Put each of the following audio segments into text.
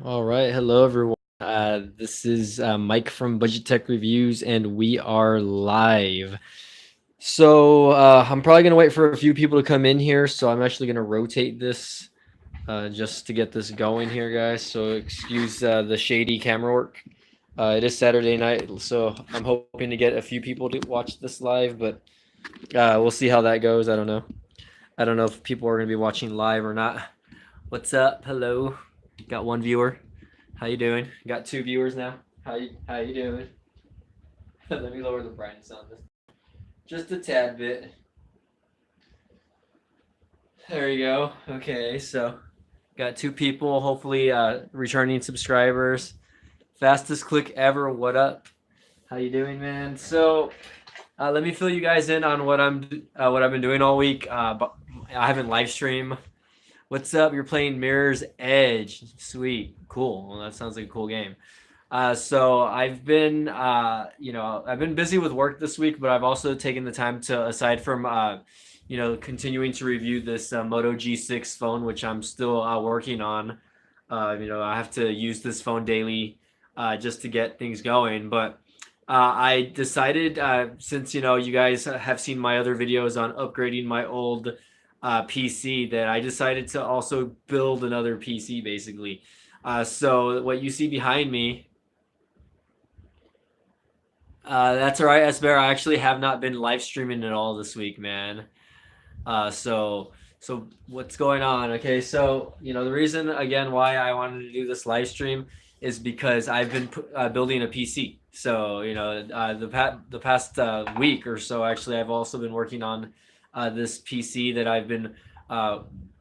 All right, hello everyone. This is Mike from Budget Tech Reviews, and we are live. I'm probably gonna wait for a few people to come in here, so I'm actually gonna rotate this just to get this going here, guys. So excuse the shady camera work. It is Saturday night, so I'm hoping to get a few people to watch this live, but we'll see how that goes. I don't know. I don't know if people are gonna be watching live or not. What's up? Hello. Got one viewer. How you doing? Got two viewers now. How you doing? Let me lower the brightness on this just a tad bit. There you go. Okay, so got two people, hopefully returning subscribers. Fastest click ever. What up? How you doing, man? Let me fill you guys in on what I've been doing all week. But I haven't live stream. What's up? You're playing Mirror's Edge. Sweet, cool. Well, that sounds like a cool game. So I've been, I've been busy with work this week, but I've also taken the time to, aside from, continuing to review this Moto G6 phone, which I'm still working on. I have to use this phone daily just to get things going. But I decided, since you guys have seen my other videos on upgrading my old PC, that I decided to also build another PC, basically. So what you see behind me. That's all right, Esber. I actually have not been live streaming at all this week, man. So what's going on? Okay, so the reason again why I wanted to do this live stream is because I've been building a PC. So the past week or so, actually, I've also been working on this PC that I've been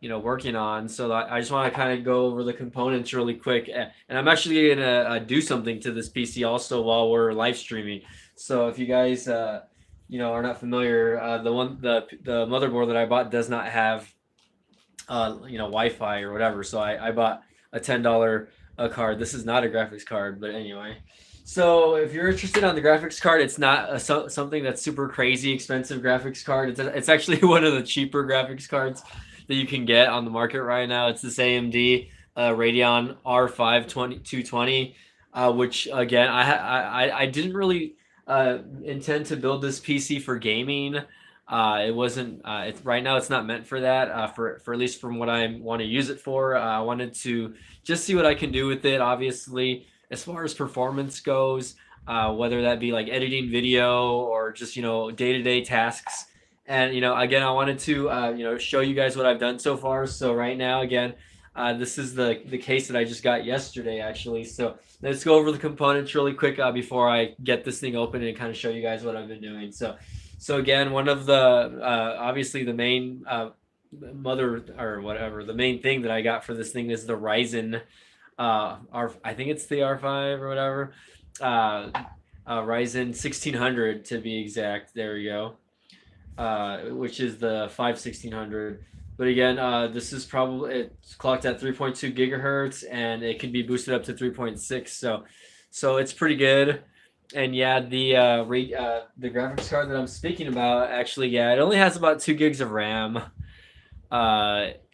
working on. So I just want to kind of go over the components really quick, and I'm actually gonna do something to this PC also while we're live streaming. So if you guys are not familiar, the motherboard that I bought does not have Wi-Fi or whatever. So I bought a $10 card. This is not a graphics card, but anyway. So if you're interested on the graphics card, it's not something that's super crazy expensive graphics card. It's actually one of the cheaper graphics cards that you can get on the market right now. It's this AMD Radeon R5 220, which again I didn't really intend to build this PC for gaming. It wasn't. It's right now. It's not meant for that. For at least from what I want to use it for. I wanted to just see what I can do with it. Obviously, as far as performance goes, whether that be like editing video or just day-to-day tasks. And again, I wanted to show you guys what I've done so far. So right now, again, this is the case that I just got yesterday, actually. So let's go over the components really quick before I get this thing open and kind of show you guys what I've been doing. So again, one of the obviously the main the main thing that I got for this thing is the Ryzen I think it's the R5 or whatever, Ryzen 1600 to be exact. There we go. Which is the 5 1600. But again, this is it's clocked at 3.2 gigahertz, and it can be boosted up to 3.6. So it's pretty good. And yeah, the graphics card that I'm speaking about, actually, yeah, it only has about 2 gigs of RAM.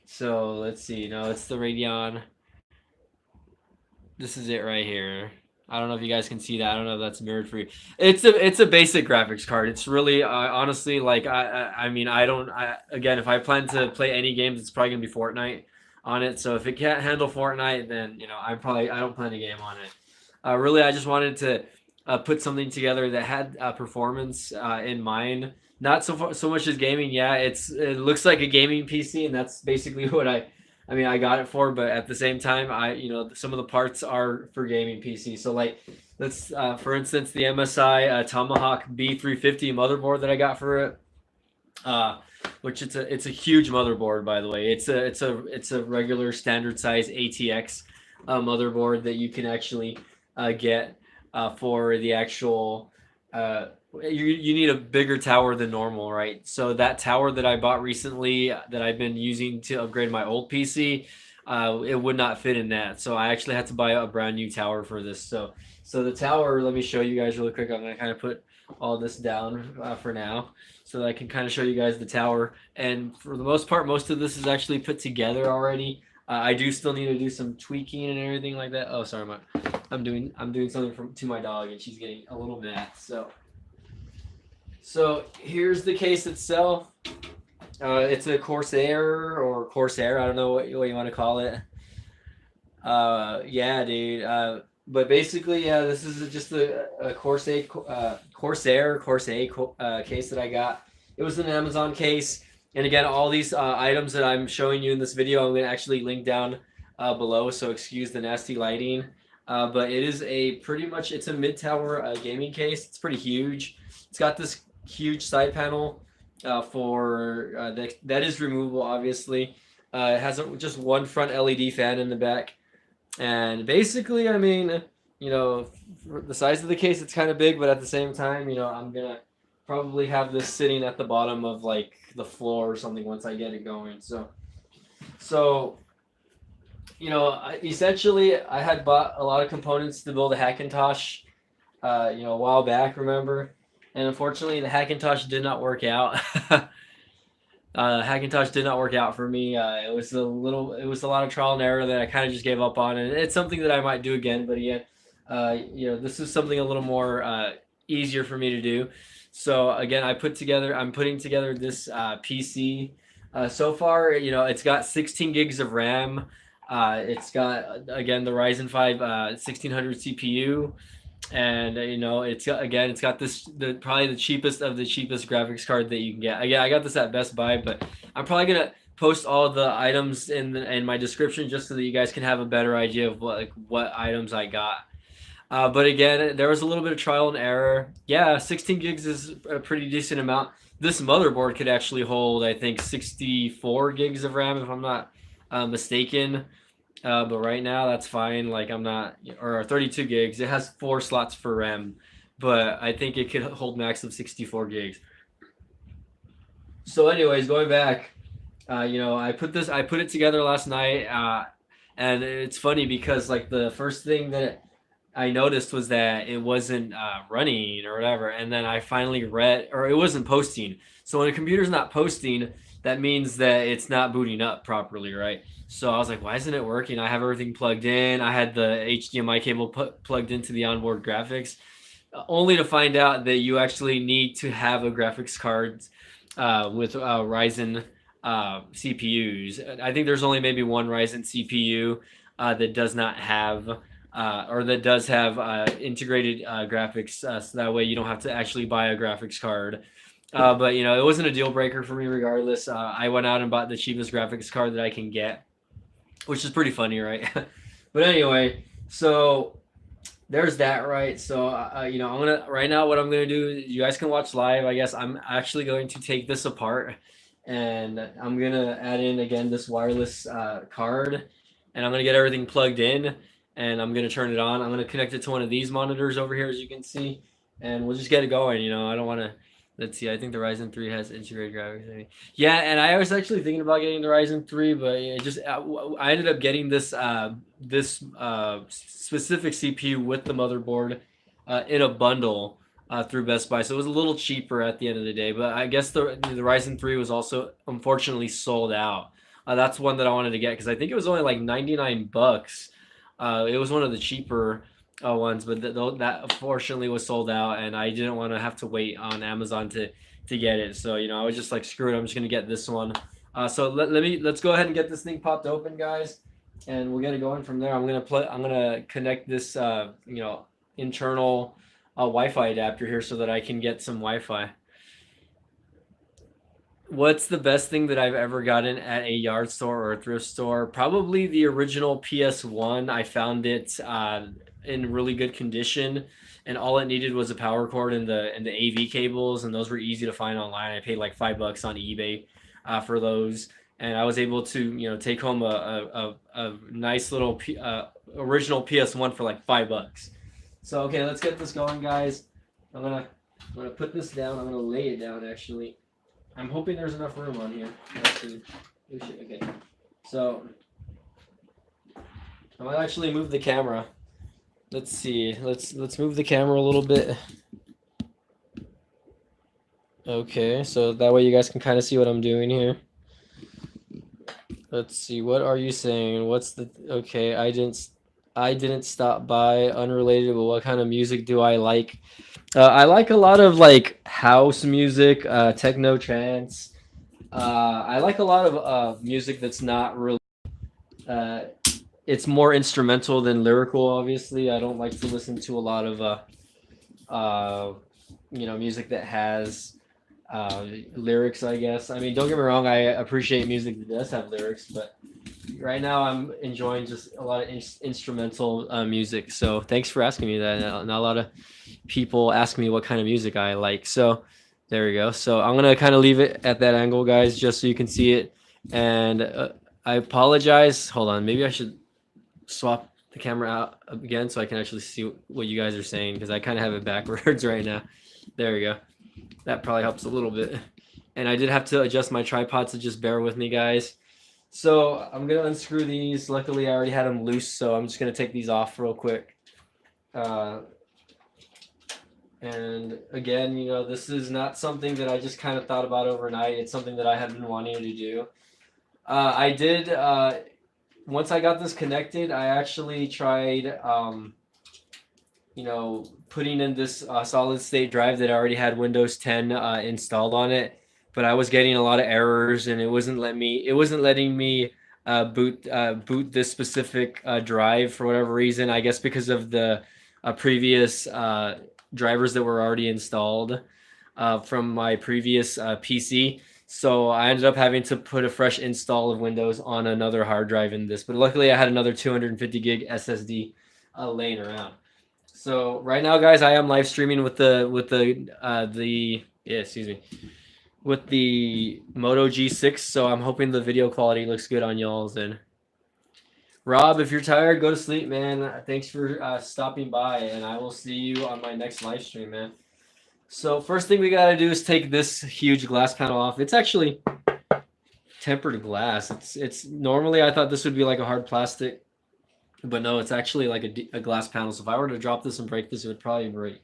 So let's see. No, it's the Radeon. This is it right here. I don't know if you guys can see that. I don't know if that's mirrored for you. It's a basic graphics card. It's really honestly, like, I mean, again, if I plan to play any games, it's probably gonna be Fortnite on it. So if it can't handle Fortnite, then I don't plan a game on it. Really, I just wanted to put something together that had performance in mind. Not so much as gaming. Yeah, it looks like a gaming PC, and that's basically what I got it for. But at the same time, some of the parts are for gaming PC. So like, let's for instance, the MSI Tomahawk B350 motherboard that I got for it. Which it's a huge motherboard, by the way. It's a regular standard size ATX motherboard that you can actually get for the actual. You need a bigger tower than normal, right? So that tower that I bought recently that I've been using to upgrade my old PC, it would not fit in that. So I actually had to buy a brand new tower for this. So the tower, let me show you guys really quick. I'm gonna kind of put all this down for now so that I can kind of show you guys the tower. And for the most part, most of this is actually put together already. I do still need to do some tweaking and everything like that. Oh, sorry, I'm doing something to my dog, and she's getting a little mad. So here's the case itself. It's a Corsair or Corsair. I don't know what you want to call it. Yeah, dude. But basically, yeah, this is just a Corsair case that I got. It was an Amazon case, and again, all these items that I'm showing you in this video, I'm gonna actually link down below. So excuse the nasty lighting. But it is it's a mid-tower gaming case. It's pretty huge. It's got this huge side panel that is removable, obviously. It has just one front LED fan in the back. And basically, I mean, for the size of the case, it's kind of big, but at the same time, I'm gonna probably have this sitting at the bottom of like the floor or something once I get it going. So essentially, I had bought a lot of components to build a Hackintosh, a while back, remember? And unfortunately, the Hackintosh did not work out. Hackintosh did not work out for me. It was a lot of trial and error that I kind of just gave up on, and it's something that I might do again. But again, this is something a little more easier for me to do. So again, I'm putting together this PC. So far, it's got 16 gigs of RAM. It's got again the Ryzen 5 1600 CPU. And it's got probably the cheapest of the cheapest graphics card that you can get. I got this at Best Buy, but I'm probably gonna post all the items in my description just so that you guys can have a better idea of what items I got. But again, there was a little bit of trial and error. Yeah, 16 gigs is a pretty decent amount. This motherboard could actually hold, I think, 64 gigs of RAM if I'm not mistaken. But right now that's fine. Like I'm not, or 32 gigs. It has 4 slots for RAM, but I think it could hold max of 64 gigs. So, anyways, going back, I put it together last night, and it's funny because like the first thing that I noticed was that it wasn't running or whatever, and then I finally read, or it wasn't posting. So when a computer's not posting, that means that it's not booting up properly, right? So I was like, why isn't it working? I have everything plugged in. I had the HDMI cable plugged into the onboard graphics, only to find out that you actually need to have a graphics card with Ryzen CPUs. I think there's only maybe one Ryzen CPU that does not have or that does have integrated graphics, so that way you don't have to actually buy a graphics card. But it wasn't a deal breaker for me regardless. I went out and bought the cheapest graphics card that I can get, which is pretty funny, right? But anyway, so there's that, right? So I'm gonna right now. What I'm gonna do, you guys can watch live. I guess I'm actually going to take this apart, and I'm gonna add in again this wireless card, and I'm gonna get everything plugged in, and I'm gonna turn it on. I'm gonna connect it to one of these monitors over here, as you can see, and we'll just get it going. I don't want to. Let's see. I think the Ryzen 3 has integrated graphics. Yeah, and I was actually thinking about getting the Ryzen 3, but I ended up getting this specific CPU with the motherboard in a bundle through Best Buy, so it was a little cheaper at the end of the day. But I guess the Ryzen 3 was also unfortunately sold out. That's one that I wanted to get because I think it was only like $99. It was one of the cheaper ones, but that unfortunately was sold out, and I didn't want to have to wait on Amazon to get it. So I was just like, screw it, I'm just gonna get this one. So let's go ahead and get this thing popped open, guys, and we'll get it going from there. I'm gonna connect this internal Wi-Fi adapter here so that I can get some Wi-Fi. What's the best thing that I've ever gotten at a yard store or a thrift store? Probably the original PS1. I found it in really good condition, and all it needed was a power cord and the AV cables, and those were easy to find online. I paid like $5 on eBay for those, and I was able to take home a nice little original PS1 for like $5. So okay, let's get this going, guys. I'm gonna put this down. I'm gonna lay it down actually. I'm hoping there's enough room on here. Let's see. Okay, so I might actually move the camera. Let's see. Let's move the camera a little bit. Okay, so that way you guys can kind of see what I'm doing here. Let's see. What are you saying? What's the okay? I didn't stop by. Unrelated, but what kind of music do I like? I like a lot of like house music, techno, trance. I like a lot of music that's not really. Uh, it's more instrumental than lyrical. Obviously, I don't like to listen to a lot of music that has lyrics. I guess. I mean, don't get me wrong. I appreciate music that does have lyrics, but right now I'm enjoying just a lot of instrumental music. So thanks for asking me that. Not a lot of people ask me what kind of music I like. So there we go. So I'm gonna kind of leave it at that angle, guys, just so you can see it. And I apologize. Hold on. Maybe I should swap the camera out again so I can actually see what you guys are saying, because I kind of have it backwards right now. There we go. That probably helps a little bit. And I did have to adjust my tripod, so just bear with me, guys. So I'm gonna unscrew these. Luckily, I already had them loose, so I'm just gonna take these off real quick. And again, this is not something that I just kind of thought about overnight. It's something that I have been wanting to do. I did. Once I got this connected, I actually tried, putting in this solid state drive that already had Windows 10 installed on it, but I was getting a lot of errors, and it wasn't letting me boot this specific drive for whatever reason. I guess because of the previous drivers that were already installed from my previous PC. So I ended up having to put a fresh install of Windows on another hard drive in this. But luckily, I had another 250 gig SSD laying around. So right now, guys, I am live streaming with the Moto G6. So I'm hoping the video quality looks good on y'all's end. Rob, if you're tired, go to sleep, man. Thanks for stopping by, and I will see you on my next live stream, man. So first thing we gotta do is take this huge glass panel off. It's actually tempered glass. It's normally I thought this would be like a hard plastic, but no, it's actually like a glass panel. So if I were to drop this and break this, it would probably break.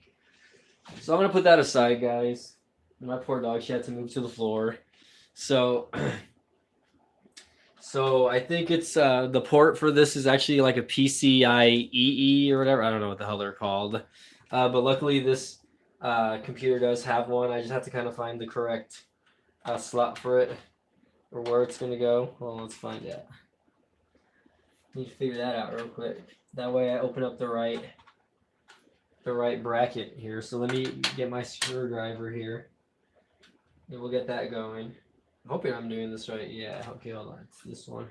So I'm gonna put that aside, guys. My poor dog, she had to move to the floor. So I think it's the port for this is actually like a PCIe or whatever. I don't know what the hell they're called, but luckily this computer does have one. I just have to kind of find the correct slot for it, or where it's gonna go. Well, let's find out. Need to figure that out real quick. That way I open up the right bracket here. So let me get my screwdriver here, and we'll get that going. I'm hoping I'm doing this right. Yeah, okay, hold on. It's this one.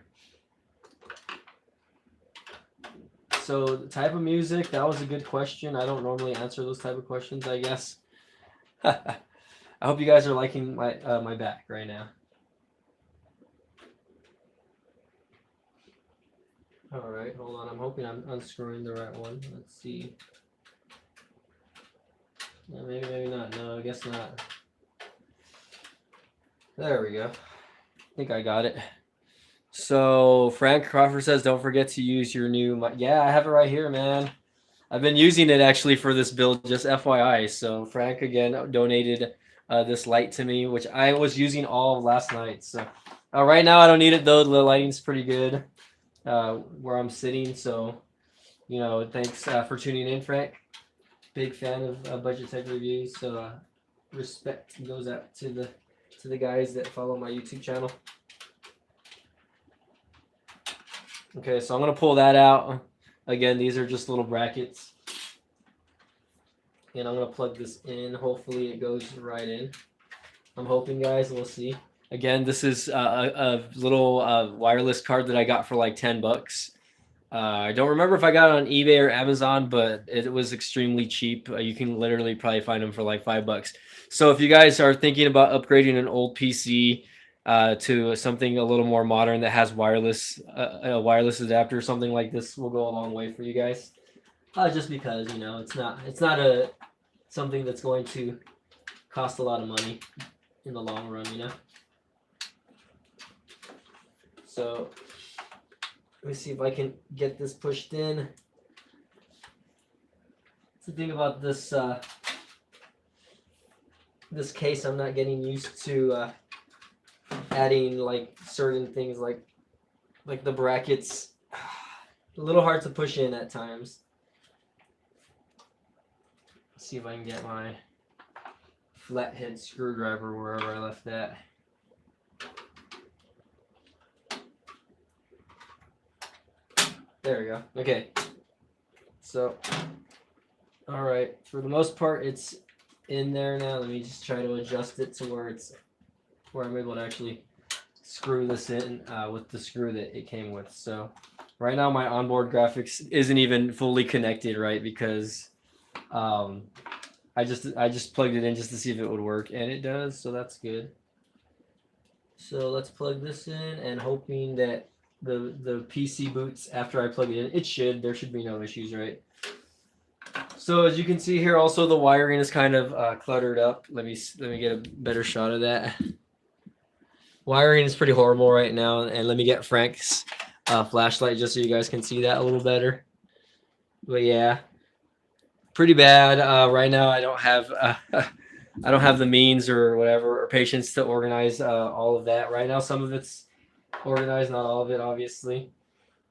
So the type of music, that was a good question. I don't normally answer those type of questions, I guess. I hope you guys are liking my back right now. All right, hold on. I'm hoping I'm unscrewing the right one. Let's see. Maybe not. No, I guess not. There we go. I think I got it. So Frank Crawford says, don't forget to use your new mic. Yeah, I have it right here, man. I've been using it actually for this build, just FYI. So Frank again donated this light to me, which I was using all of last night. So right now I don't need it though. The lighting's pretty good where I'm sitting. So thanks for tuning in, Frank. Big fan of Budget Tech Reviews. So respect goes out to the guys that follow my YouTube channel. Okay, so I'm gonna pull that out. Again, these are just little brackets. And I'm gonna plug this in. Hopefully it goes right in. I'm hoping, guys, we'll see. Again, this is a little wireless card that I got for like $10. I don't remember if I got it on eBay or Amazon, but it was extremely cheap. You can literally probably find them for like $5. So if you guys are thinking about upgrading an old PC to something a little more modern that has a wireless adapter, something like this will go a long way for you guys. Just because it's not something that's going to cost a lot of money in the long run, So let me see if I can get this pushed in. That's the thing about this this case. I'm not getting used to adding like certain things like like the brackets, a little hard to push in at times. Let's see if I can get my flathead screwdriver wherever I left that. There we go. Okay. So, all right. For the most part, it's in there now. Let me just try to adjust it to where I'm able to actually screw this in with the screw that it came with. So, right now my onboard graphics isn't even fully connected, right? Because I just plugged it in just to see if it would work, and it does. So that's good. So let's plug this in, and hoping that the PC boots after I plug it in. It should. There should be no issues, right? So as you can see here, also the wiring is kind of cluttered up. Let me get a better shot of that. Wiring is pretty horrible right now, and let me get Frank's flashlight just so you guys can see that a little better. But yeah, pretty bad. Right now, I don't have the means or whatever or patience to organize all of that. Right now, some of it's organized, not all of it, obviously.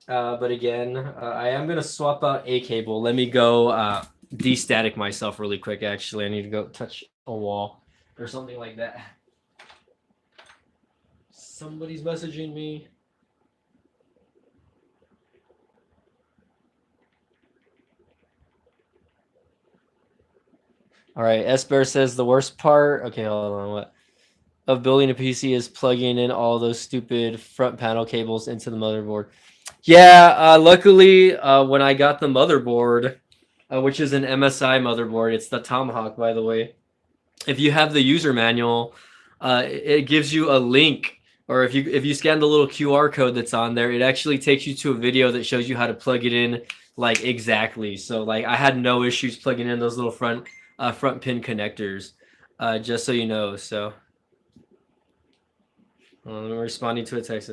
But again, I am gonna swap out a cable. Let me go de-static myself really quick. Actually, I need to go touch a wall or something like that. Somebody's messaging me. All right, Esper says the worst part. Okay, hold on. What? Of building a PC is plugging in all those stupid front panel cables into the motherboard. Yeah, luckily, when I got the motherboard, which is an MSI motherboard, it's the Tomahawk, by the way. If you have the user manual, it gives you a link, or if you scan the little QR code that's on there, it actually takes you to a video that shows you how to plug it in, like exactly. So like I had no issues plugging in those little front pin connectors, just so you know. So I'm responding to a text.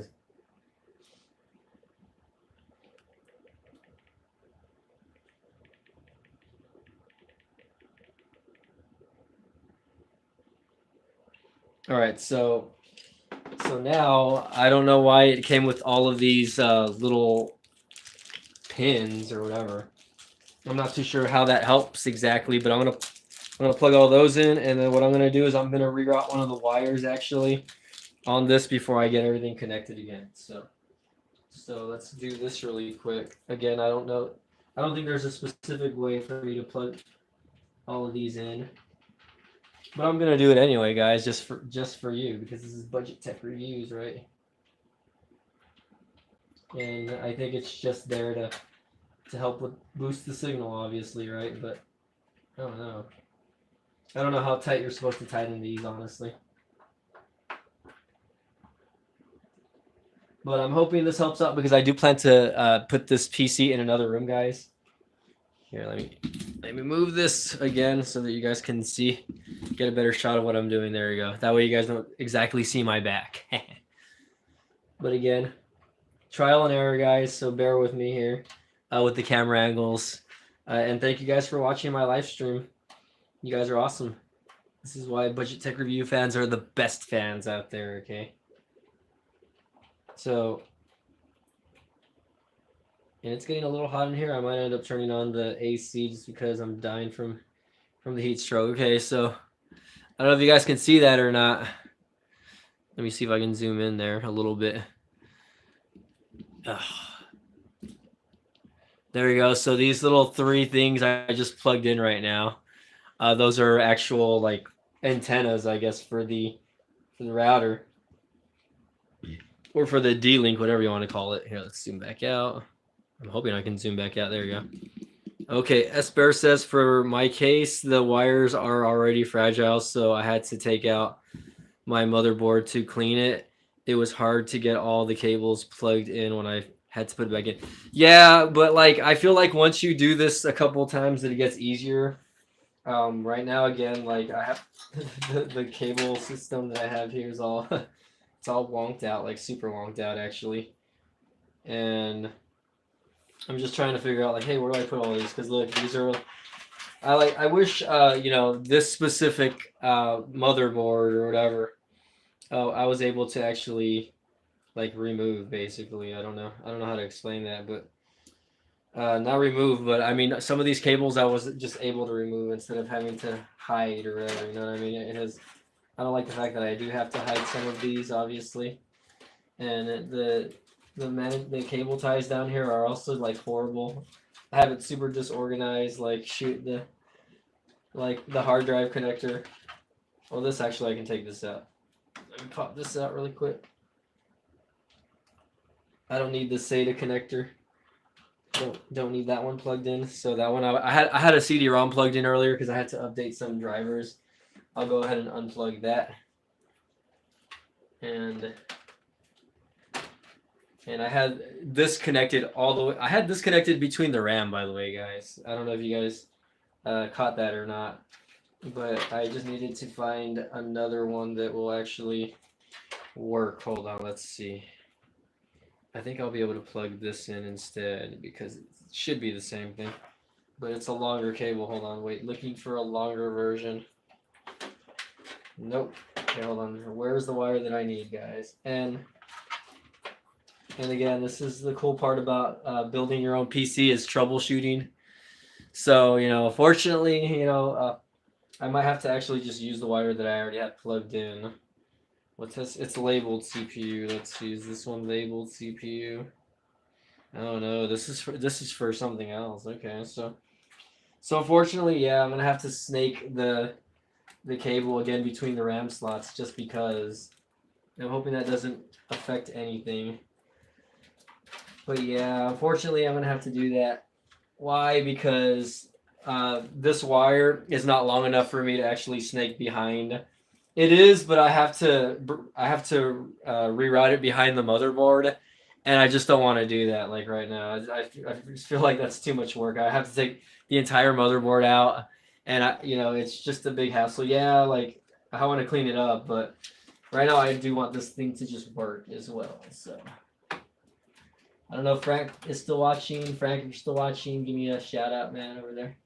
All right, so now I don't know why it came with all of these little pins or whatever. I'm not too sure how that helps exactly, but I'm gonna plug all those in, and then what I'm gonna do is I'm gonna reroute one of the wires actually on this before I get everything connected again. So let's do this really quick. Again, I don't know. I don't think there's a specific way for me to plug all of these in. But I'm gonna do it anyway, guys, just for you, because this is Budget Tech Reviews, right? And I think it's just there to help with boost the signal, obviously, right? But I don't know. I don't know how tight you're supposed to tighten these, honestly. But I'm hoping this helps out because I do plan to put this PC in another room, guys. Here, let me move this again so that you guys can get a better shot of what I'm doing. There we go. That way you guys don't exactly see my back. But again, trial and error, guys, so bear with me here with the camera angles. And thank you guys for watching my live stream. You guys are awesome. This is why Budget Tech Review fans are the best fans out there, okay? So, and it's getting a little hot in here. I might end up turning on the AC just because I'm dying from the heat stroke. Okay, so I don't know if you guys can see that or not. Let me see if I can zoom in there a little bit. Ugh. There we go. So these little 3 things I just plugged in right now. Those are actual like antennas, I guess, for the router. Or for the D-Link, whatever you want to call it. Here, let's zoom back out. I'm hoping I can zoom back out. There you go. Okay, Esper says for my case, the wires are already fragile, so I had to take out my motherboard to clean it. It was hard to get all the cables plugged in when I had to put it back in. Yeah, but like I feel like once you do this a couple times, that it gets easier. Right now, again, like I have the cable system that I have here is all it's all wonked out, like super wonked out actually, and I'm just trying to figure out like, hey, where do I put all these? Because look, these are I wish you know, this specific motherboard or whatever. I was able to actually like remove basically. I don't know how to explain that, but not remove, but I mean some of these cables I was just able to remove instead of having to hide or whatever. You know what I mean? It has. I don't like the fact that I do have to hide some of these, obviously, and the cable ties down here are also like horrible. I have it super disorganized. Like shoot the hard drive connector. Well, this actually I can take this out. Let me pop this out really quick. I don't need the SATA connector. Don't need that one plugged in. So that one I had a CD-ROM plugged in earlier because I had to update some drivers. I'll go ahead and unplug that. And I had this connected all the way. I had this connected between the RAM, by the way, guys. I don't know if you guys caught that or not, but I just needed to find another one that will actually work. Hold on, let's see. I think I'll be able to plug this in instead because it should be the same thing, but it's a longer cable. Hold on, wait, looking for a longer version. Nope. Okay, hold on. Where's the wire that I need, guys? And again, this is the cool part about building your own PC is troubleshooting. So, you know, fortunately, you know, I might have to actually just use the wire that I already had plugged in. What's this? It's labeled CPU. Let's see. Is this one labeled CPU? Oh no, this is for something else. Okay, so unfortunately, yeah, I'm gonna have to snake the cable again between the RAM slots just because. I'm hoping that doesn't affect anything. But yeah, unfortunately, I'm gonna have to do that. Why? Because this wire is not long enough for me to actually snake behind. It is, but I have to reroute it behind the motherboard, and I just don't want to do that like right now. I just feel like that's too much work. I have to take the entire motherboard out, and it's just a big hassle. Yeah, like I want to clean it up, but right now I do want this thing to just work as well. So I don't know if Frank is still watching. Frank, if you're still watching, give me a shout out, man, over there.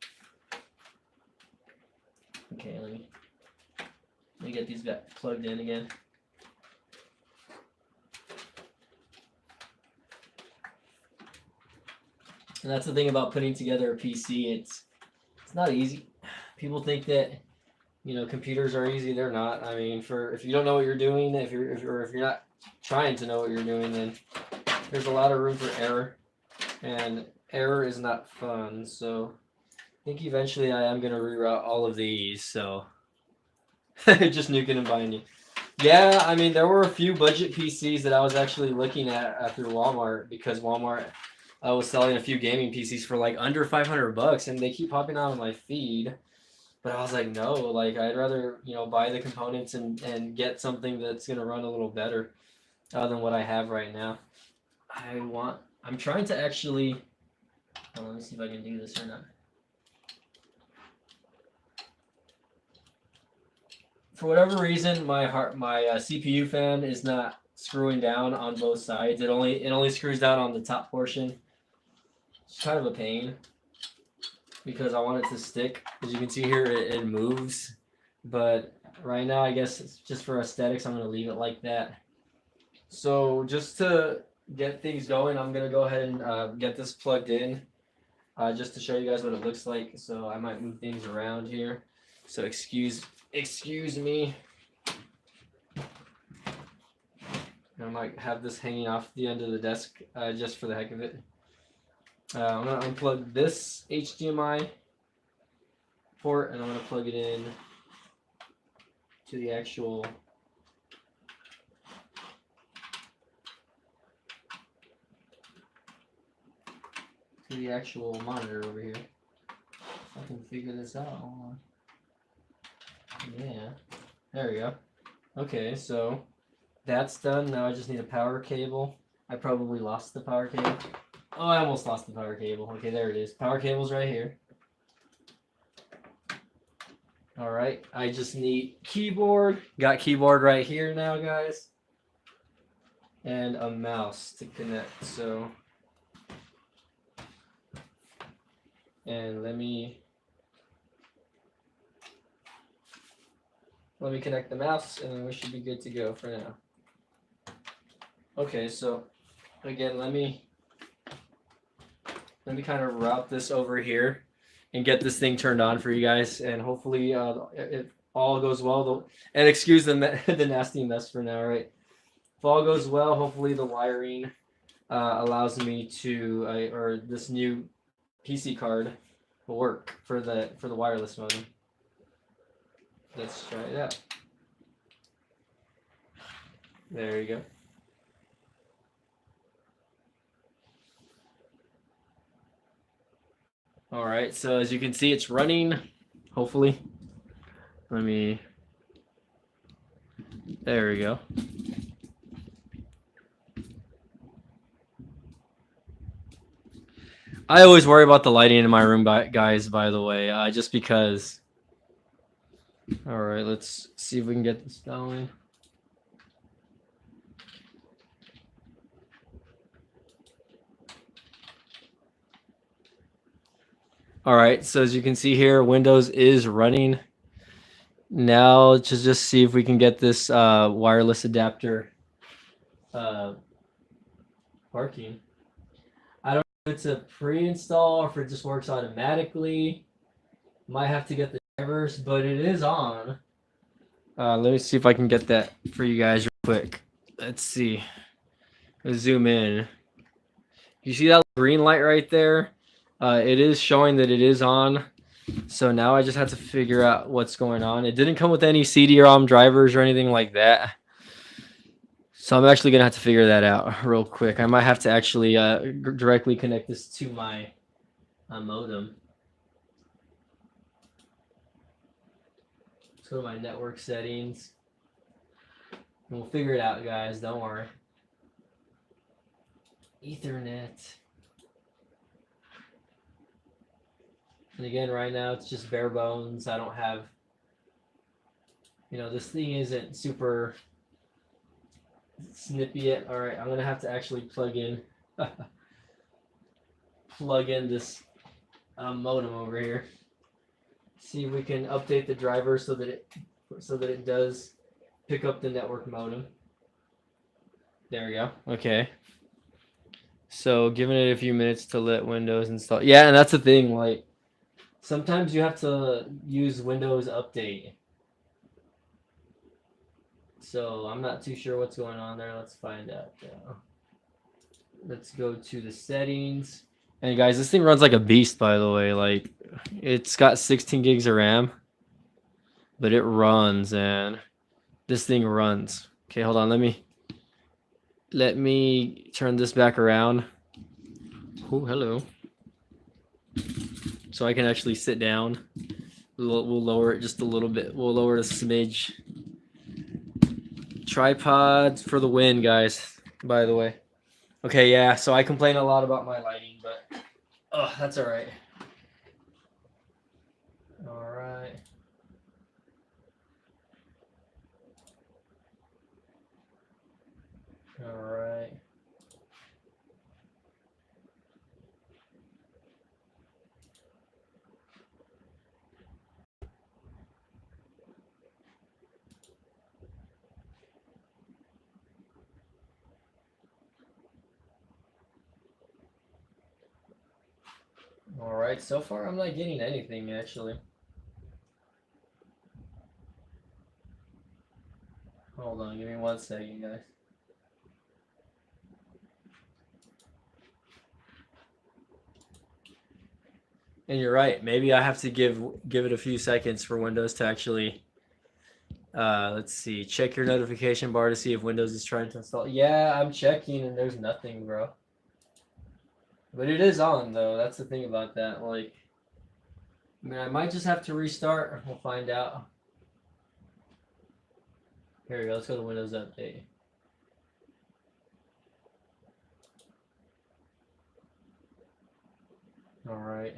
Okay, let me get these back plugged in again. And that's the thing about putting together a PC. It's not easy. People think that computers are easy. They're not. I mean, if you don't know what you're doing, if you're not trying to know what you're doing, then there's a lot of room for error, and error is not fun. So I think eventually I am gonna reroute all of these. So just nuking and binding. Yeah, I mean there were a few budget PCs that I was actually looking at through Walmart because Walmart was selling a few gaming PCs for like under $500, and they keep popping out on my feed. But I was like, no, like I'd rather buy the components and get something that's gonna run a little better than what I have right now. I'm trying to actually. Let me see if I can do this or not. For whatever reason, my CPU fan is not screwing down on both sides. It only screws down on the top portion. It's kind of a pain because I want it to stick. As you can see here, it moves. But right now, I guess it's just for aesthetics. I'm gonna leave it like that. So just to get things going, I'm gonna go ahead and get this plugged in, just to show you guys what it looks like. So I might move things around here. So excuse me. I might have this hanging off the end of the desk just for the heck of it. I'm gonna unplug this HDMI port and I'm gonna plug it in to the actual monitor over here. I can figure this out. Hold on. Yeah, there we go. Okay, so that's done. Now I just need a power cable. I probably lost the power cable. Oh, I almost lost the power cable. Okay, there it is. Power cable's right here. All right, I just need keyboard. Got keyboard right here now, guys. And a mouse to connect. So, and let me connect the mouse, and then we should be good to go for now. Okay, so again, let me kind of route this over here and get this thing turned on for you guys, and hopefully if all goes well. And excuse the the nasty mess for now, right? If all goes well, hopefully the wiring allows me to or this new PC card will work for the wireless modem. Let's try it out. There you go. All right, so as you can see, it's running. Hopefully, let me. There we go. I always worry about the lighting in my room, guys, by the way, just because. All right, let's see if we can get this going. All right, so as you can see here, Windows is running. Now, to just see if we can get this wireless adapter working. I don't know if it's a pre-install or if it just works automatically. Might have to get the drivers, but it is on. Let me see if I can get that for you guys real quick. Let's see. Let's zoom in. You see that green light right there? It is showing that it is on. So now I just have to figure out what's going on. It didn't come with any CD-ROM drivers or anything like that. So I'm actually going to have to figure that out real quick. I might have to actually directly connect this to my modem. Let's go to my network settings. We'll figure it out, guys. Don't worry. Ethernet. And again, right now it's just bare bones. I don't have, this thing isn't super snippy yet. All right, I'm gonna have to actually plug in this modem over here. See if we can update the driver so that it does pick up the network modem. There we go. Okay. So giving it a few minutes to let Windows install. Yeah, and that's the thing. Like sometimes you have to use Windows Update. So I'm not too sure what's going on there. Let's find out. Let's go to the settings. And guys, this thing runs like a beast, by the way. Like it's got 16 gigs of RAM, but it runs, and this thing runs. Okay, hold on. Let me turn this back around. Oh, hello. So I can actually sit down. We'll lower it just a little bit. We'll lower it a smidge. Tripods for the win, guys, by the way. Okay, yeah, so I complain a lot about my lighting, but that's all right. All right. All right. All right, so far I'm not getting anything actually. Hold on, give me 1 second, guys. And you're right. Maybe I have to give it a few seconds for Windows to actually. Let's see. Check your notification bar to see if Windows is trying to install. Yeah, I'm checking, and there's nothing, bro. But it is on though. That's the thing about that. Like, I mean, I might just have to restart. We'll find out. Here we go. Let's go to Windows Update. All right.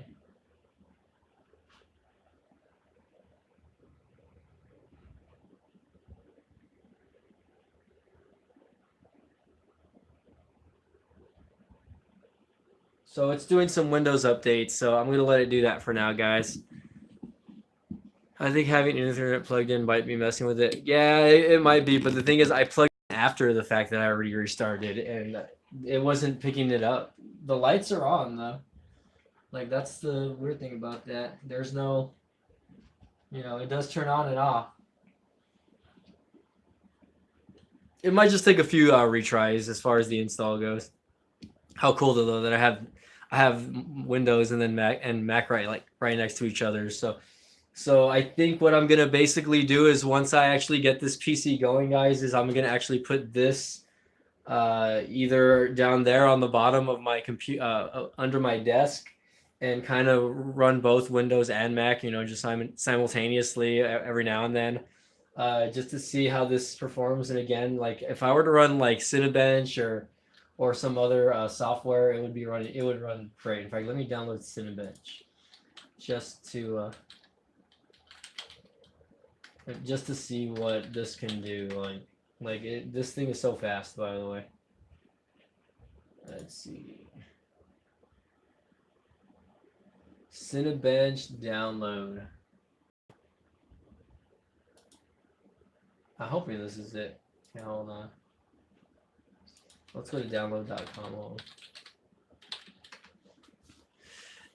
So it's doing some Windows updates, so I'm going to let it do that for now, guys. I think having internet plugged in might be messing with it. Yeah, it might be, but the thing is I plugged an after the fact that I already restarted, and it wasn't picking it up. The lights are on though. Like that's the weird thing about that. There's no, it does turn on and off. It might just take a few retries as far as the install goes. How cool though that I have Windows and then Mac right next to each other. So I think what I'm gonna basically do is once I actually get this PC going, guys, is I'm gonna actually put this either down there on the bottom of my computer under my desk, and kind of run both Windows and Mac, just simultaneously every now and then, just to see how this performs. And again, like if I were to run like Cinebench or some other software, it would run great. In fact, let me download Cinebench just to see what this can do. This thing is so fast, by the way. Let's see. Cinebench download. I'm hoping this is it. Okay, hold on. Let's go to download.com.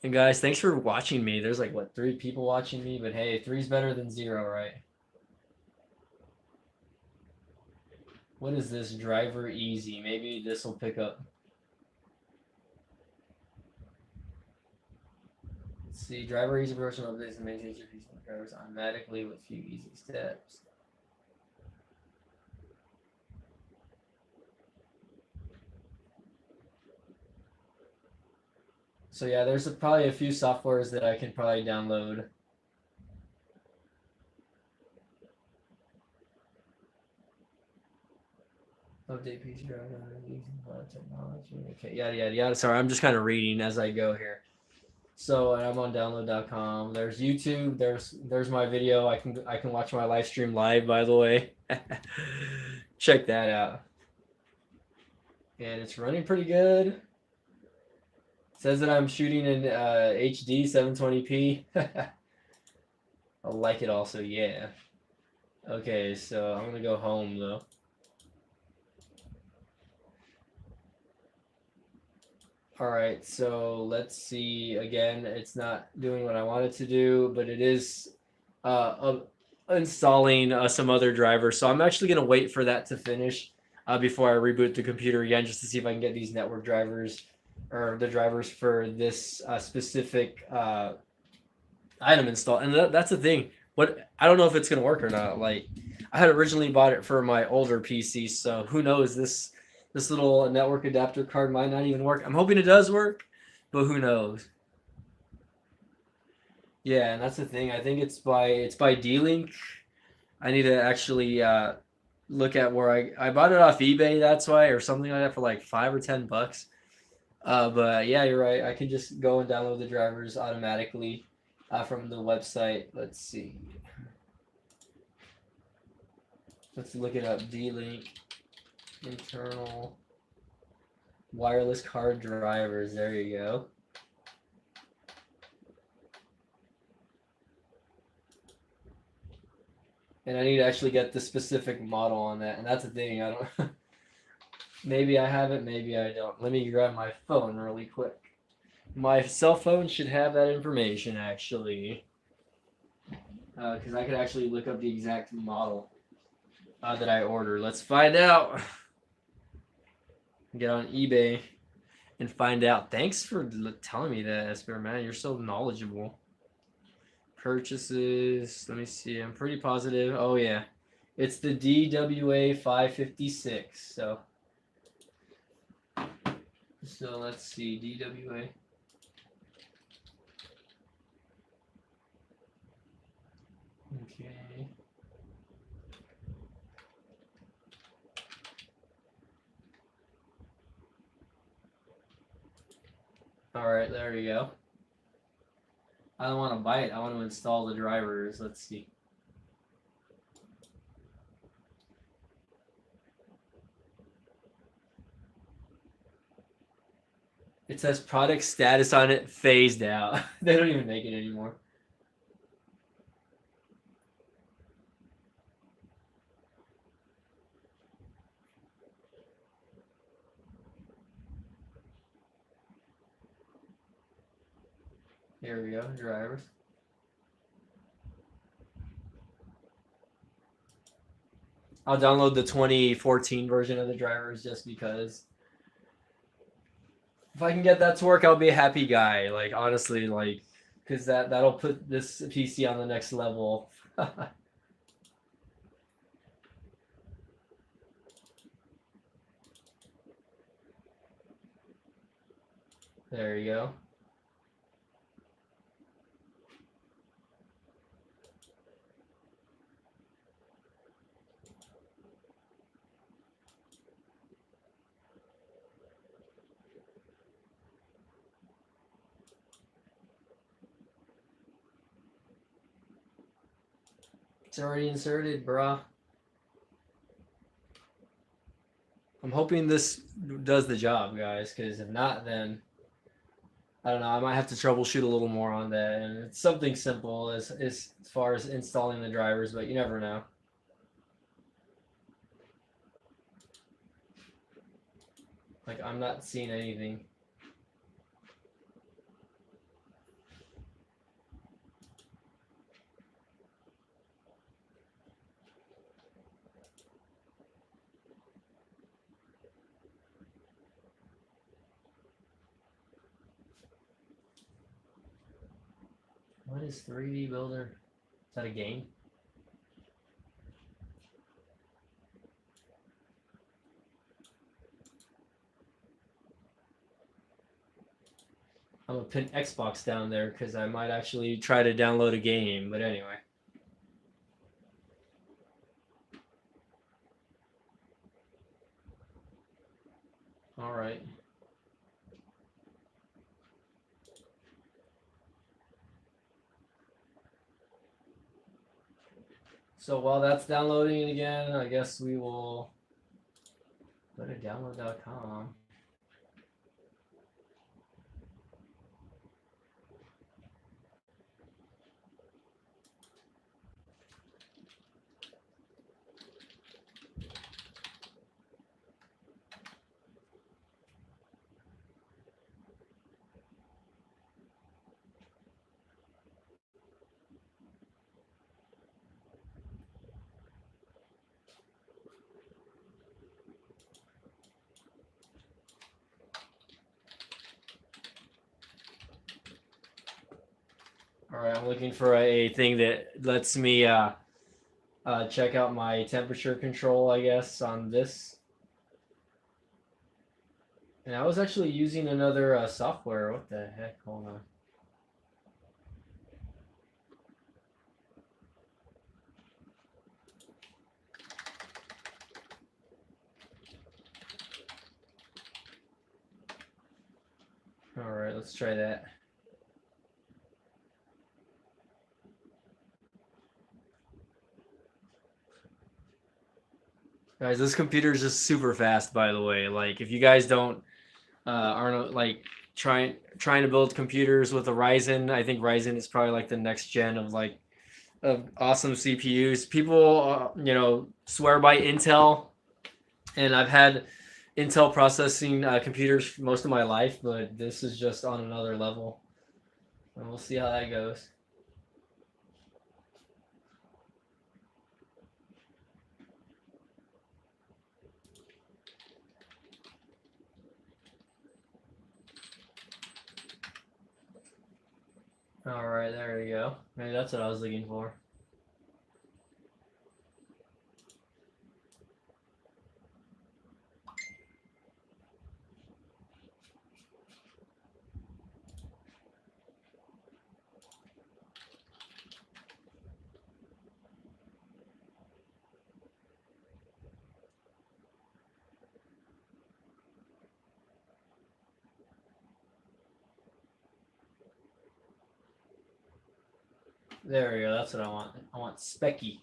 And guys, thanks for watching me. There's like, what, 3 people watching me? But hey, 3's better than 0, right? What is this? Driver easy. Maybe this will pick up. Let's see. Driver easy version updates and maintains your PC drivers automatically with few easy steps. So yeah, there's probably a few softwares that I can probably download. Update PC driver using technology. Okay, yada yada yada. Sorry, I'm just kind of reading as I go here. So I'm on download.com. There's YouTube. There's my video. I can watch my live stream live, by the way. Check that out. And it's running pretty good. It says that I'm shooting in HD 720p. I like it also, yeah. Okay, so I'm gonna go home though. Alright, so let's see. Again, it's not doing what I want it to do, but it is installing some other drivers. So I'm actually going to wait for that to finish before I reboot the computer again, just to see if I can get these network drivers or the drivers for this specific item installed. And that's the thing. I don't know if it's going to work or not. Like, I had originally bought it for my older PC, so who knows, this little network adapter card might not even work. I'm hoping it does work, but who knows? Yeah, and that's the thing. I think it's by D-Link. I need to actually look at where I bought it off eBay. That's why, or something like that, for like $5 or $10. But yeah, you're right. I can just go and download the drivers automatically from the website. Let's see. Let's look it up. D-Link. Internal wireless card drivers. There you go. And I need to actually get the specific model on that. And that's the thing. I don't. Maybe I have it. Maybe I don't. Let me grab my phone really quick. My cell phone should have that information actually, because I could actually look up the exact model that I ordered. Let's find out. Get on eBay and find out. Thanks for telling me that, Esper, man. You're so knowledgeable. Purchases. Let me see. I'm pretty positive. Oh, yeah. It's the DWA 556. So let's see. DWA. Okay. Alright, there we go. I don't want to buy it. I want to install the drivers. Let's see. It says product status on it phased out. They don't even make it anymore. Here we go, drivers. I'll download the 2014 version of the drivers just because if I can get that to work, I'll be a happy guy. Like honestly, like because that'll put this PC on the next level. There you go. It's already inserted, bruh. I'm hoping this does the job, guys, because if not, then I don't know. I might have to troubleshoot a little more on that. And it's something simple as far as installing the drivers, but you never know. Like, I'm not seeing anything. What is 3D Builder? Is that a game? I'm gonna pin Xbox down there because I might actually try to download a game. But anyway. All right. So while that's downloading again, I guess we will go to download.com. All right, I'm looking for a thing that lets me check out my temperature control, I guess, on this. And I was actually using another software. What the heck? Hold on. All right, let's try that. Guys, this computer is just super fast, by the way. Like, if you guys don't aren't like trying to build computers with a Ryzen, I think Ryzen is probably like the next gen of like of awesome CPUs. People, swear by Intel, and I've had Intel processing computers most of my life, but this is just on another level, and we'll see how that goes. All right, there we go. Maybe that's what I was looking for. There we go. That's what I want. I want specky.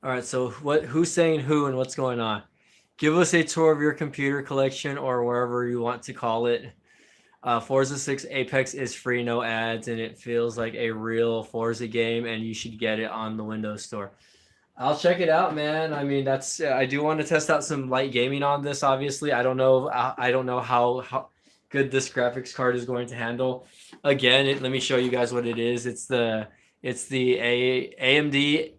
All right, so who's saying who and what's going on? Give us a tour of your computer collection or wherever you want to call it. Forza 6 Apex is free, no ads, and it feels like a real Forza game, and you should get it on the Windows Store. I'll check it out, man. I mean, that's I do want to test out some light gaming on this. Obviously, I don't know. I don't know how good this graphics card is going to handle. Again, let me show you guys what it is. It's the AMD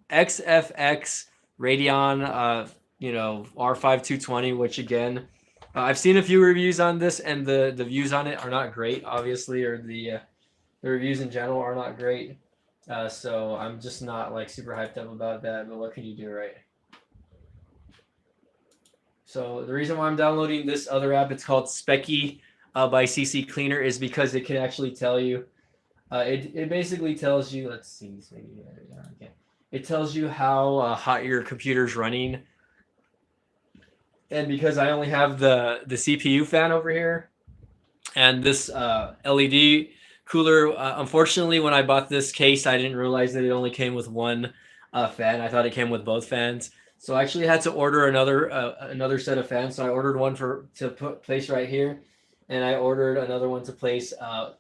XFX Radeon R5 220, which again, I've seen a few reviews on this, and the views on it are not great, obviously, or the reviews in general are not great. So I'm just not like super hyped up about that, but what can you do, right? So the reason why I'm downloading this other app, it's called Specky by CC Cleaner, is because it can actually tell you. It basically tells you. Let's see. Okay. It tells you how hot your computer's running, and because I only have the CPU fan over here, and this LED cooler. Unfortunately, when I bought this case, I didn't realize that it only came with one fan. I thought it came with both fans. So I actually had to order another set of fans. So I ordered one to place right here, and I ordered another one to place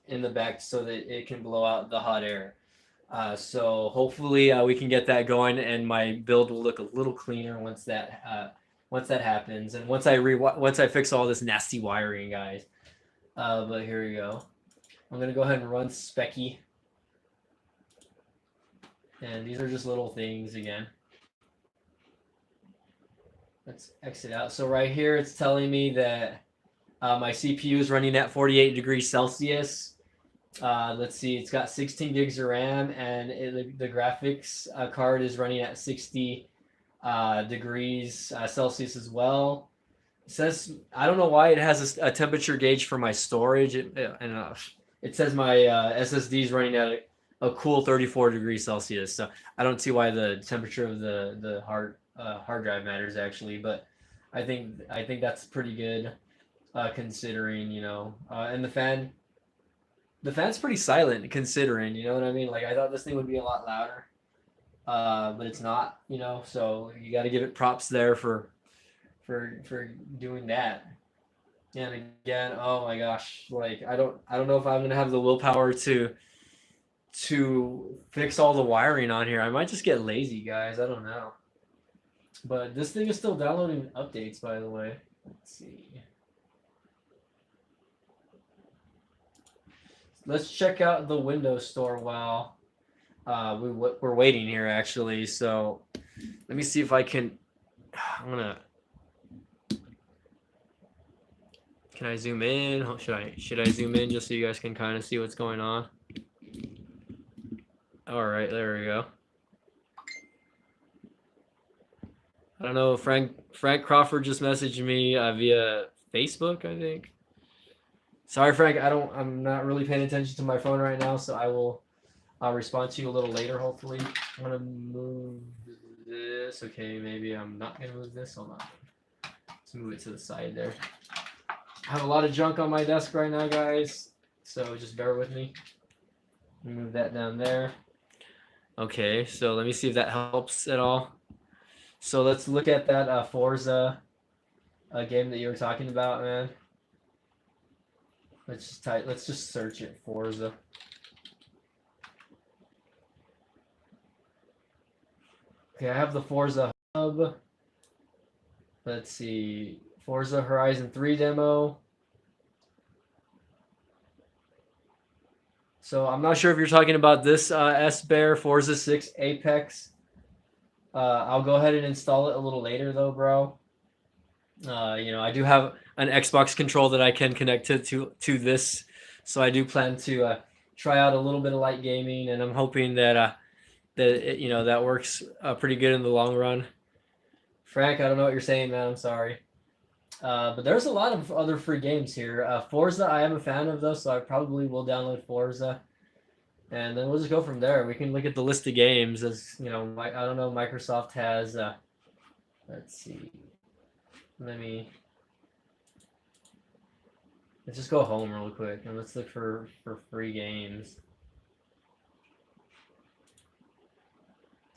in the back so that it can blow out the hot air. So hopefully we can get that going, and my build will look a little cleaner once that happens, and once I fix all this nasty wiring, guys. But here we go. I'm gonna go ahead and run Specky, and these are just little things again. Let's exit out. So right here, it's telling me that my CPU is running at 48 degrees Celsius. Let's see, it's got 16 gigs of RAM, and the graphics card is running at 60 degrees Celsius as well. It says, I don't know why it has a temperature gauge for my storage, it says my SSD is running at a cool 34 degrees Celsius. So I don't see why the temperature of the hard drive matters actually, but I think that's pretty good considering, and the fan's pretty silent considering, you know what I mean? Like I thought this thing would be a lot louder, but it's not, so you got to give it props there for doing that. And again, oh my gosh, like I don't know if I'm gonna have the willpower to fix all the wiring on here. I might just get lazy, guys. I don't know. But this thing is still downloading updates, by the way. Let's see. Let's check out the Windows Store while we're waiting here, actually. So let me see if I can. Can I zoom in? Should I zoom in just so you guys can kind of see what's going on? All right, there we go. I don't know. Frank Crawford just messaged me via Facebook, I think. Sorry, Frank. I'm not really paying attention to my phone right now, so I'll respond to you a little later. Hopefully, I'm gonna move this. Okay, maybe I'm not gonna move this. Hold on. Let's move it to the side there. I have a lot of junk on my desk right now, guys, so just bear with me. Move that down there. Okay, so let me see if that helps at all. So let's look at that Forza game that you were talking about, man. Let's just search it, Forza. Okay, I have the Forza Hub. Let's see. Forza Horizon 3 demo. So I'm not sure if you're talking about this S-Bear Forza 6 Apex. I'll go ahead and install it a little later though, bro. I do have an Xbox control that I can connect to this, so I do plan to try out a little bit of light gaming, and I'm hoping that that works pretty good in the long run. Frank, I don't know what you're saying, man. I'm sorry. But there's a lot of other free games here. Forza, I am a fan of those, so I probably will download Forza. And then we'll just go from there. We can look at the list of games. As I don't know, Microsoft has, let's see. Let's just go home real quick, and let's look for free games.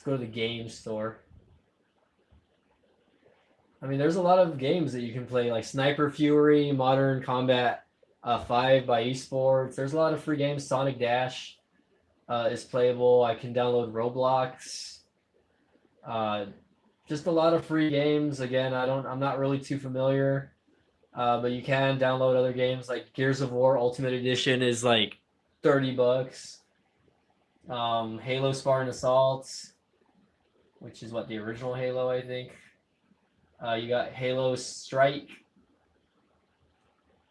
go to the game store. I mean, there's a lot of games that you can play, like Sniper Fury, Modern Combat 5 by Esports. There's a lot of free games. Sonic Dash is playable. I can download Roblox. Just a lot of free games. Again, I'm not really too familiar, but you can download other games like Gears of War Ultimate Edition is like $30. Halo Spartan Assault, which is what the original Halo, I think. You got Halo Strike.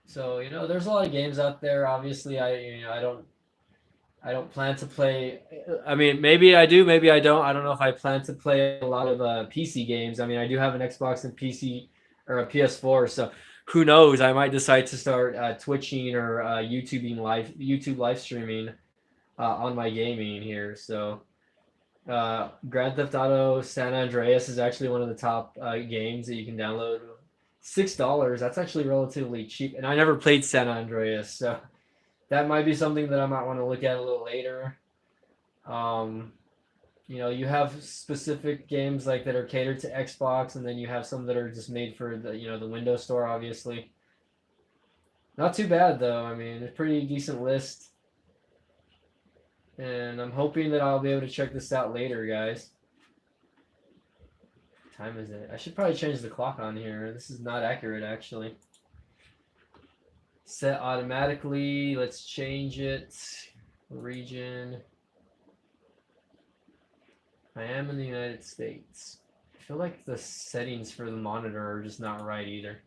So there's a lot of games out there. Obviously, I don't plan to play. I mean, maybe I do, maybe I don't. I don't know if I plan to play a lot of PC games. I mean, I do have an Xbox and PC or a PS4, so who knows? I might decide to start twitching or YouTube live streaming on my gaming here. So. Grand Theft Auto San Andreas is actually one of the top games that you can download. $6. That's actually relatively cheap, and I never played San Andreas, so that might be something that I might want to look at a little later. You have specific games like that are catered to Xbox, and then you have some that are just made for the Windows Store, obviously. Not too bad though. I mean, it's a pretty decent list. And I'm hoping that I'll be able to check this out later, guys. What time is it? I should probably change the clock on here. This is not accurate, actually. Set automatically. Let's change it. Region. I am in the United States. I feel like the settings for the monitor are just not right either.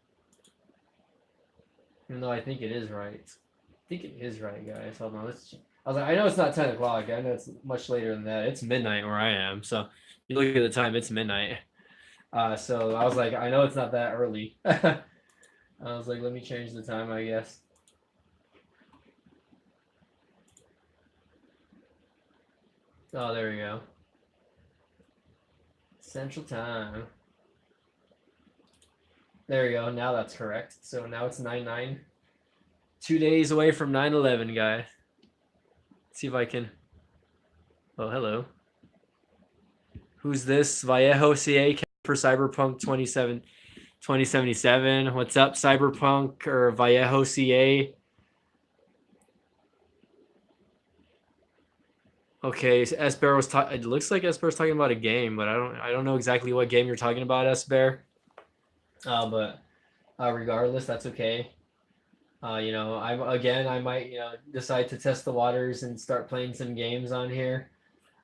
Even though I think it is right. I think it is right, guys. Hold on, let's check. I was like, I know it's not 10 o'clock. I know it's much later than that. It's midnight where I am. So you look at the time, it's midnight. So I was like, I know it's not that early. I was like, let me change the time, I guess. Oh, there we go. Central Time. There we go. Now that's correct. So now it's 9/9. 2 days away from 9/11, guys. See if I can. Oh, hello. Who's this? Vallejo CA for Cyberpunk 2077. What's up, Cyberpunk or Vallejo CA? Okay, Esper was talking. It looks like Esper's talking about a game, but I don't know exactly what game you're talking about, Esper. But regardless, that's okay. I might decide to test the waters and start playing some games on here.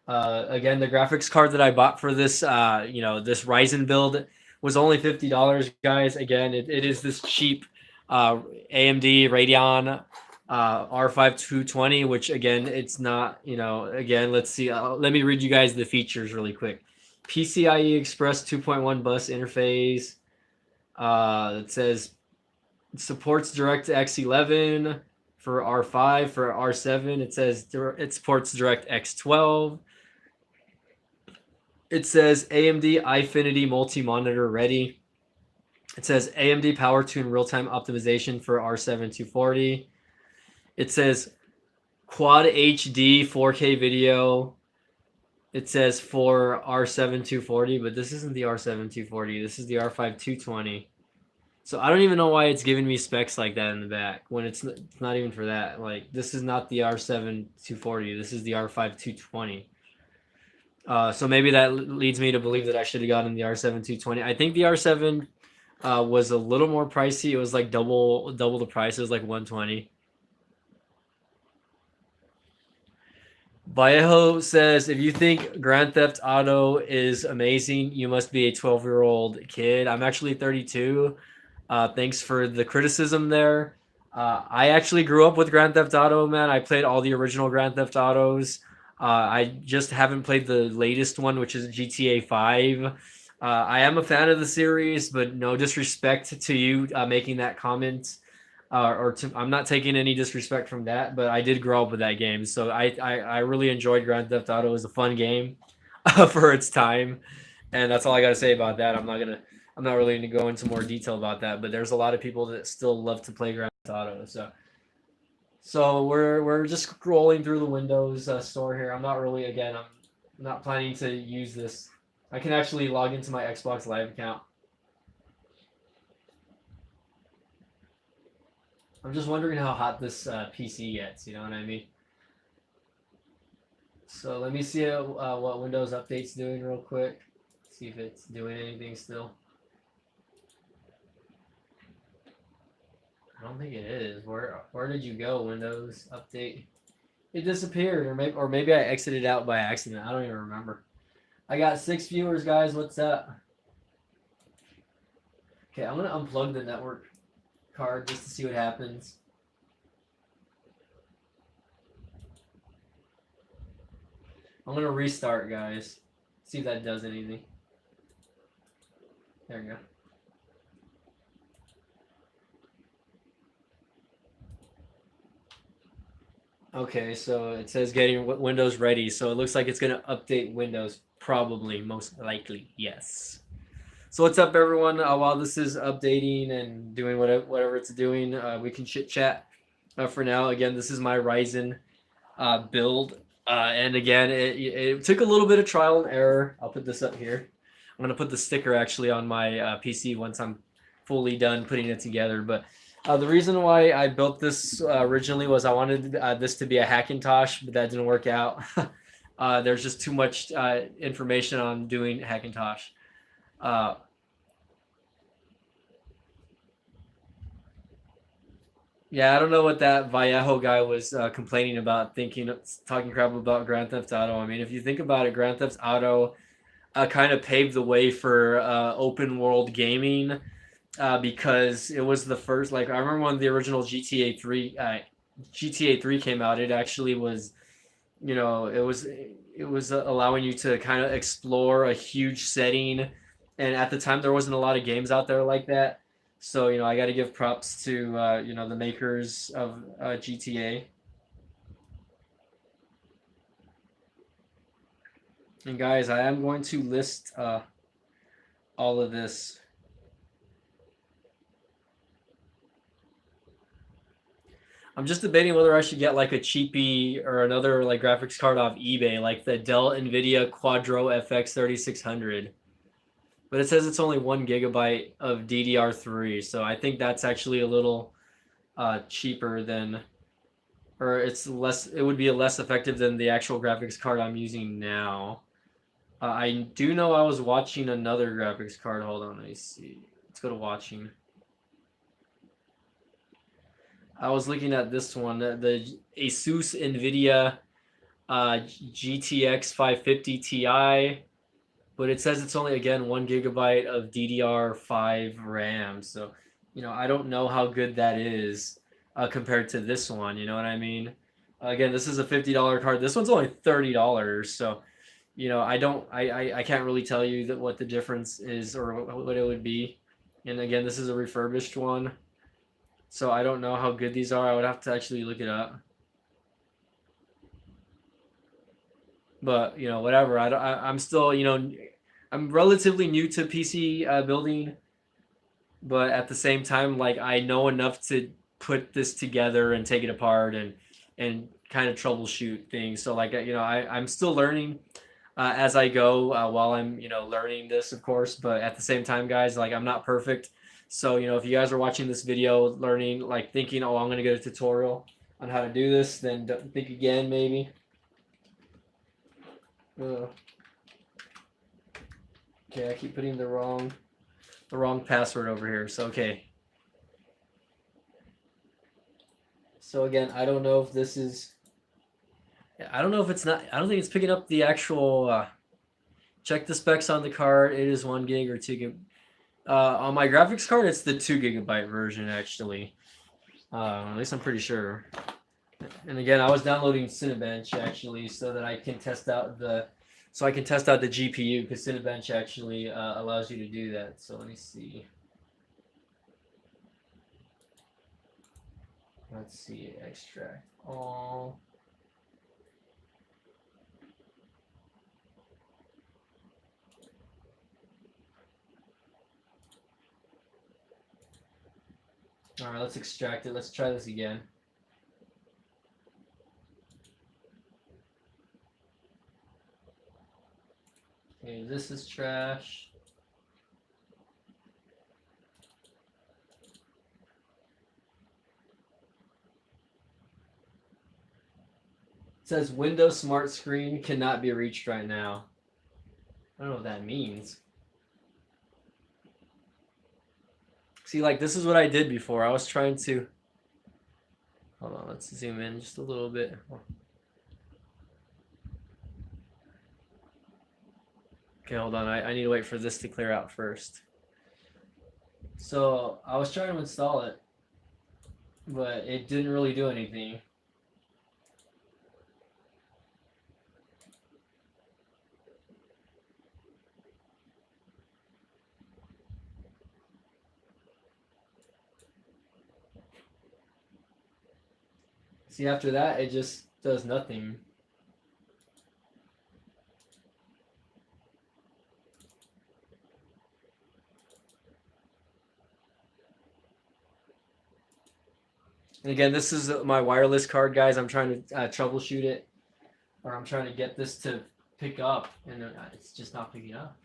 Again, the graphics card that I bought for this this Ryzen build was only $50, guys. Again, it is this cheap AMD Radeon R5 220, which again, it's not, again, let's see. Let me read you guys the features really quick. PCIe Express 2.1 bus interface. It says it supports DirectX 11 for R5. For R7, it says it supports DirectX 12. It says AMD iFinity multi-monitor ready. It says AMD PowerTune real-time optimization for R7 240. It says Quad HD 4K video. It says for R7 240, but this isn't the R7 240. This is the R5 220. So I don't even know why it's giving me specs like that in the back when it's not even for that. Like, this is not the R7 240. This is the R5 220. So maybe that leads me to believe that I should have gotten the R7 220. I think the R7 was a little more pricey. It was like double the price. It was like 120. Vallejo says, if you think Grand Theft Auto is amazing, you must be a 12-year-old kid. I'm actually 32. Thanks for the criticism there. I actually grew up with Grand Theft Auto, man. I played all the original Grand Theft Autos. I just haven't played the latest one, which is GTA 5. I am a fan of the series, but no disrespect to you making that comment. I'm not taking any disrespect from that, but I did grow up with that game. So I really enjoyed Grand Theft Auto. It was a fun game for its time. And that's all I got to say about that. I'm not really going to go into more detail about that, but there's a lot of people that still love to play Grand Theft Auto. So we're just scrolling through the Windows store here. I'm not really, again, I'm not planning to use this. I can actually log into my Xbox Live account. I'm just wondering how hot this PC gets. You know what I mean? So let me see what Windows Update's doing real quick. See if it's doing anything still. I don't think it is. Where did you go, Windows Update? It disappeared, or maybe I exited out by accident. I don't even remember. I got 6 viewers, guys. What's up? Okay, I'm gonna unplug the network card just to see what happens. I'm gonna restart, guys. See if that does anything. There we go. Okay, so it says getting Windows ready. So it looks like it's gonna update Windows. Probably, most likely, yes. So what's up, everyone? While this is updating and doing whatever it's doing, we can chit chat for now. Again, this is my Ryzen build, and again, it took a little bit of trial and error. I'll put this up here. I'm gonna put the sticker actually on my PC once I'm fully done putting it together. But the reason why I built this originally was I wanted this to be a Hackintosh, but that didn't work out. There's just too much information on doing Hackintosh. Yeah, I don't know what that Vallejo guy was complaining about, talking crap about Grand Theft Auto. I mean, if you think about it, Grand Theft Auto kind of paved the way for open world gaming because it was the first. Like, I remember when the original GTA 3 came out, it actually was, it was allowing you to kind of explore a huge setting, and at the time there wasn't a lot of games out there like that. So I got to give props to the makers of GTA. And guys, I am going to list all of this. I'm just debating whether I should get like a cheapie or another like graphics card off eBay, like the Dell Nvidia Quadro FX 3600. But it says it's only 1 GB of DDR3, so I think that's actually a little cheaper than, or it's less. It would be less effective than the actual graphics card I'm using now. I do know I was watching another graphics card. Hold on, let me see. Let's go to watching. I was looking at this one, the Asus Nvidia GTX 550 Ti, but it says it's only again 1 GB of DDR5 RAM. So, I don't know how good that is compared to this one. You know what I mean? Again, this is a $50 card. This one's only $30. So, I can't really tell you what the difference is or what it would be. And again, this is a refurbished one. So I don't know how good these are. I would have to actually look it up. But whatever. I'm still I'm relatively new to PC building, but at the same time, like I know enough to put this together and take it apart and kind of troubleshoot things. So like I'm still learning as I go while I'm learning this, of course. But at the same time, guys, like I'm not perfect. So if you guys are watching this video, learning, like thinking, oh, I'm gonna get a tutorial on how to do this, then think again, maybe. Okay, I keep putting the wrong password over here. So okay. So again, I don't know if this is. I don't know if it's not. I don't think it's picking up the actual. Check the specs on the card. It is 1 GB or 2 GB. On my graphics card, it's the 2 GB version actually. At least I'm pretty sure. And again, I was downloading Cinebench actually so that I can test out the GPU, because Cinebench actually allows you to do that. So let me see. Let's see, extract all. All right, let's extract it. Let's try this again. this is trash. It says Windows Smart Screen cannot be reached right now. I don't know what that means. See, like, this is what I did before. I was trying to... Hold on, let's zoom in just a little bit. Okay, hold on. I need to wait for this to clear out first. So, I was trying to install it, but it didn't really do anything. See, after that, it just does nothing. And again, this is my wireless card, guys. I'm trying to troubleshoot it, or I'm trying to get this to pick up, and it's just not picking up.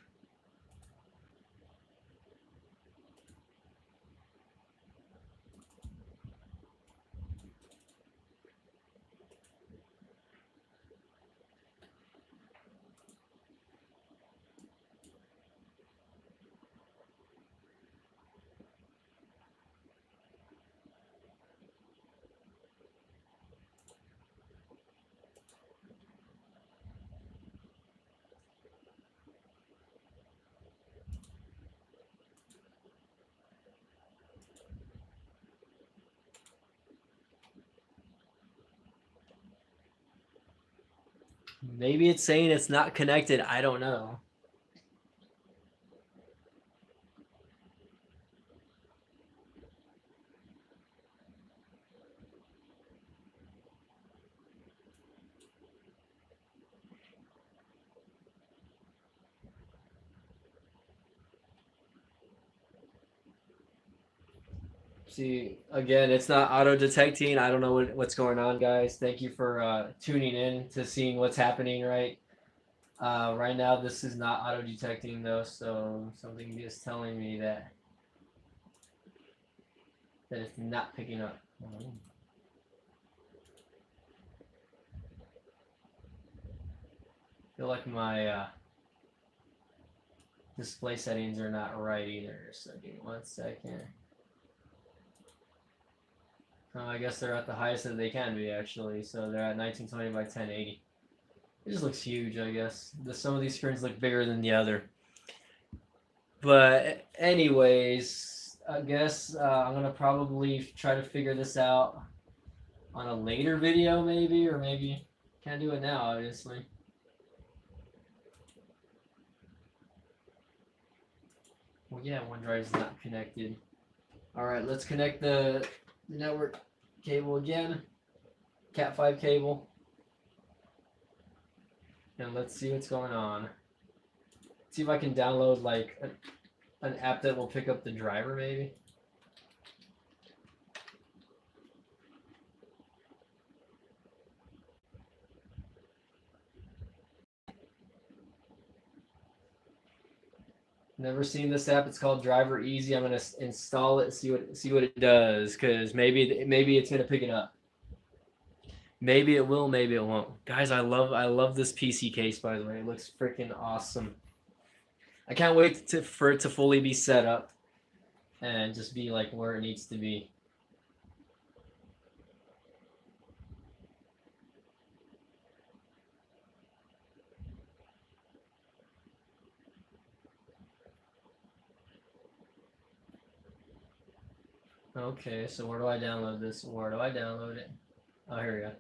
Maybe it's saying it's not connected. I don't know. See, again, it's not auto detecting. I don't know what's going on, guys. Thank you for tuning in to seeing what's happening, right? Right now, this is not auto detecting, though, so something is telling me that it's not picking up. I feel like my display settings are not right either. So give me 1 second. I guess they're at the highest that they can be, actually. So they're at 1920 by 1080. It just looks huge, I guess. Some of these screens look bigger than the other. But anyways, I guess I'm going to probably try to figure this out on a later video, maybe. Or maybe can't do it now, obviously. Well, yeah, OneDrive is not connected. All right, let's connect the network cable again. Cat5 cable. And let's see what's going on. See if I can download like an app that will pick up the driver, maybe. Never seen this app. It's called Driver Easy. I'm gonna install it and see what it does, because maybe it's gonna pick it up. Maybe it will, maybe it won't. Guys, I love this PC case, by the way. It looks freaking awesome. I can't wait for it to fully be set up and just be like where it needs to be. Okay, so where do I download this? Where do I download it? Oh, here we go.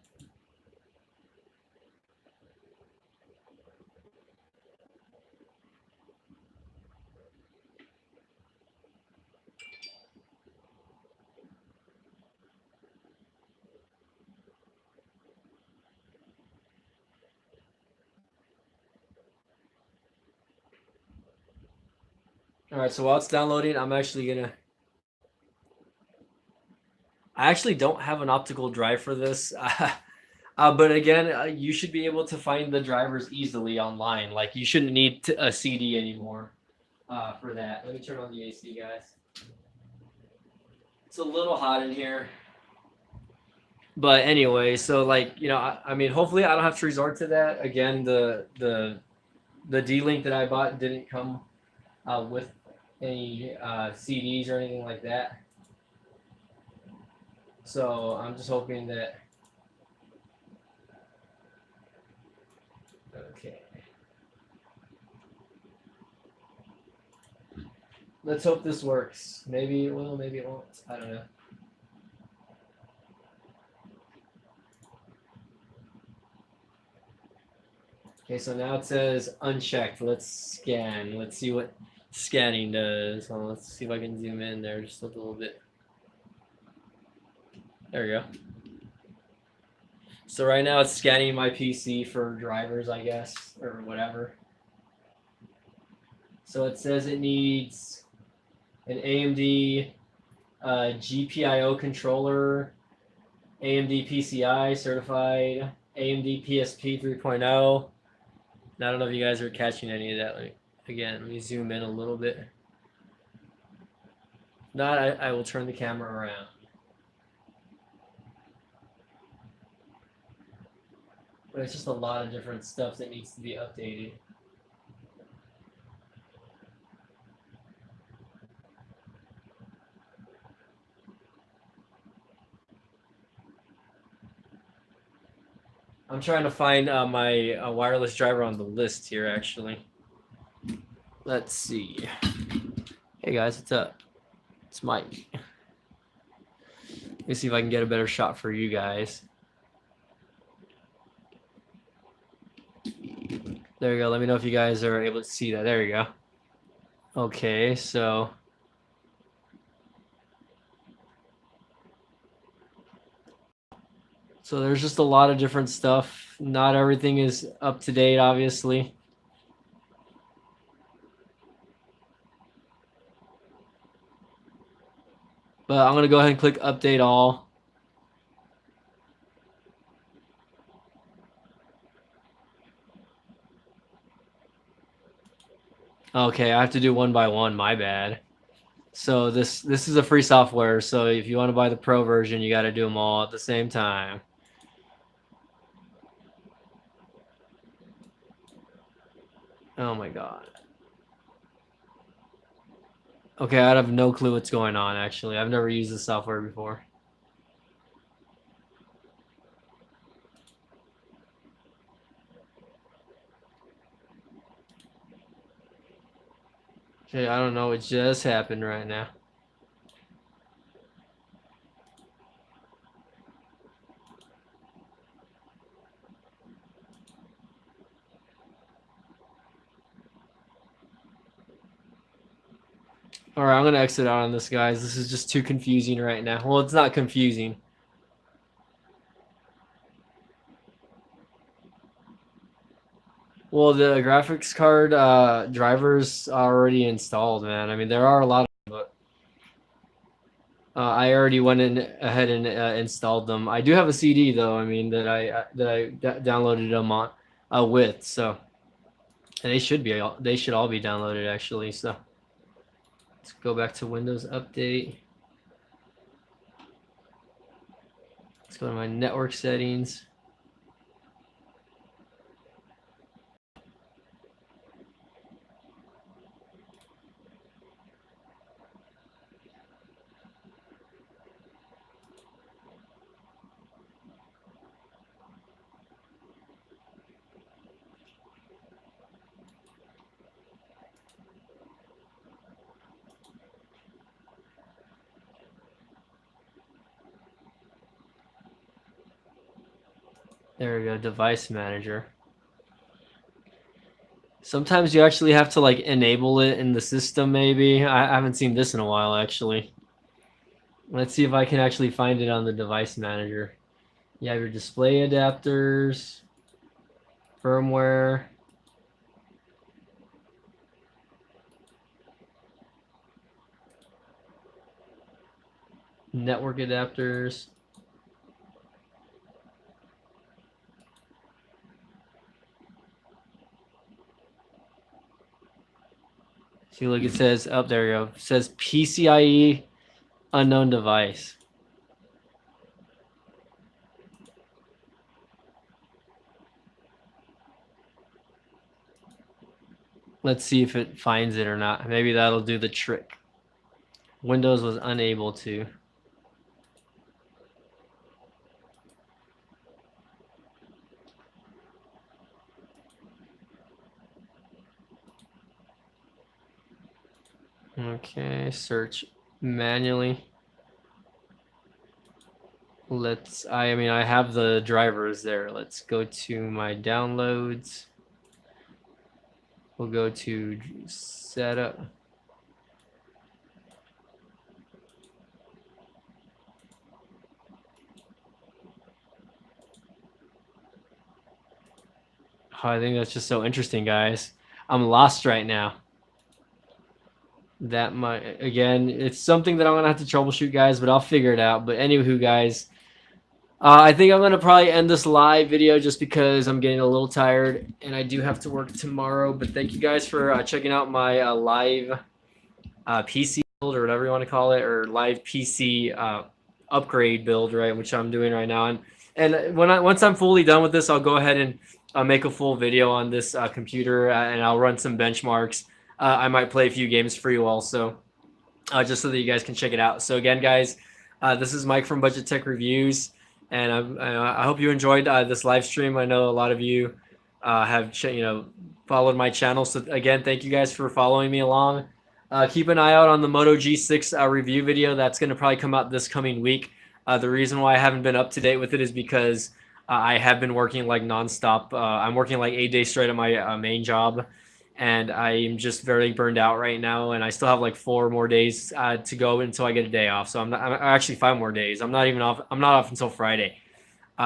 All right, so while it's downloading, I'm actually gonna. I actually don't have an optical drive for this. But again, you should be able to find the drivers easily online. Like you shouldn't need a CD anymore for that. Let me turn on the AC, guys. It's a little hot in here. But anyway, so like I mean, hopefully I don't have to resort to that again. The D-Link that I bought didn't come with any CDs or anything like that. So I'm just hoping that. Okay. Let's hope this works. Maybe it will, maybe it won't. I don't know. Okay, so now it says unchecked. Let's scan. Let's see what scanning does. Well, let's see if I can zoom in there just a little bit. There we go. So right now it's scanning my PC for drivers, I guess, or whatever. So it says it needs an AMD GPIO controller, AMD PCI certified, AMD PSP 3.0. I don't know if you guys are catching any of that. Let me zoom in a little bit. If not, I will turn the camera around. But it's just a lot of different stuff that needs to be updated. I'm trying to find my wireless driver on the list here, actually. Let's see. Hey guys, what's up? It's Mike. Let me see if I can get a better shot for you guys. There you go. Let me know if you guys are able to see that. There you go. Okay, so there's just a lot of different stuff. Not everything is up to date, obviously. But I'm going to go ahead and click update all. Okay, I have to do one by one. My bad. So this is a free software. So if you want to buy the pro version, you got to do them all at the same time. Oh my god. Okay, I have no clue what's going on, actually. I've never used this software before. Okay, I don't know what just happened right now. All right, I'm going to exit out on this, guys. This is just too confusing right now. Well, it's not confusing. Well, the graphics card drivers are already installed, man. I mean, there are a lot of them, but I already went in ahead and installed them. I do have a CD though. I mean, that I downloaded them on with. So and they should all be downloaded actually. So let's go back to Windows Update. Let's go to my network settings. There we go, device manager. Sometimes you actually have to like enable it in the system maybe. I haven't seen this in a while actually. Let's see if I can actually find it on the device manager. You have your display adapters, firmware. Network adapters. See, look, it says, oh, there you go. It says PCIe unknown device. Let's see if it finds it or not. Maybe that'll do the trick. Windows was unable to. Okay, search manually. I mean, I have the drivers there. Let's go to my downloads. We'll go to setup. Oh, I think that's just so interesting, guys. I'm lost right now. That might, again, it's something that I'm gonna have to troubleshoot, guys, but I'll figure it out. But anywho, guys, I think I'm gonna probably end this live video just because I'm getting a little tired and I do have to work tomorrow. But thank you guys for checking out my live PC build, or whatever you want to call it, or live PC upgrade build, right, which I'm doing right now. And once I'm fully done with this, I'll go ahead and make a full video on this computer, and I'll run some benchmarks. I might play a few games for you also, just so that you guys can check it out. So again, guys, this is Mike from Budget Tech Reviews, and I hope you enjoyed this live stream. I know a lot of you have followed my channel. So again, thank you guys for following me along. Keep an eye out on the Moto G6 review video. That's going to probably come out this coming week. The reason why I haven't been up to date with it is because I have been working like nonstop. I'm working like 8 days straight at my main job, and I'm just very burned out right now. And I still have like 4 more days to go until I get a day off. So I'm actually 5 more days. I'm not off until Friday.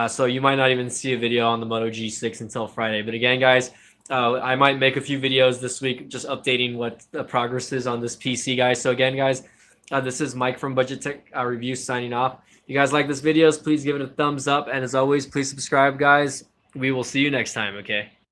So you might not even see a video on the Moto G6 until Friday. But again, guys, I might make a few videos this week just updating what the progress is on this PC, guys. So again, guys, this is Mike from Budget Tech Reviews signing off. If you guys like this video, please give it a thumbs up. And as always, please subscribe, guys. We will see you next time, okay?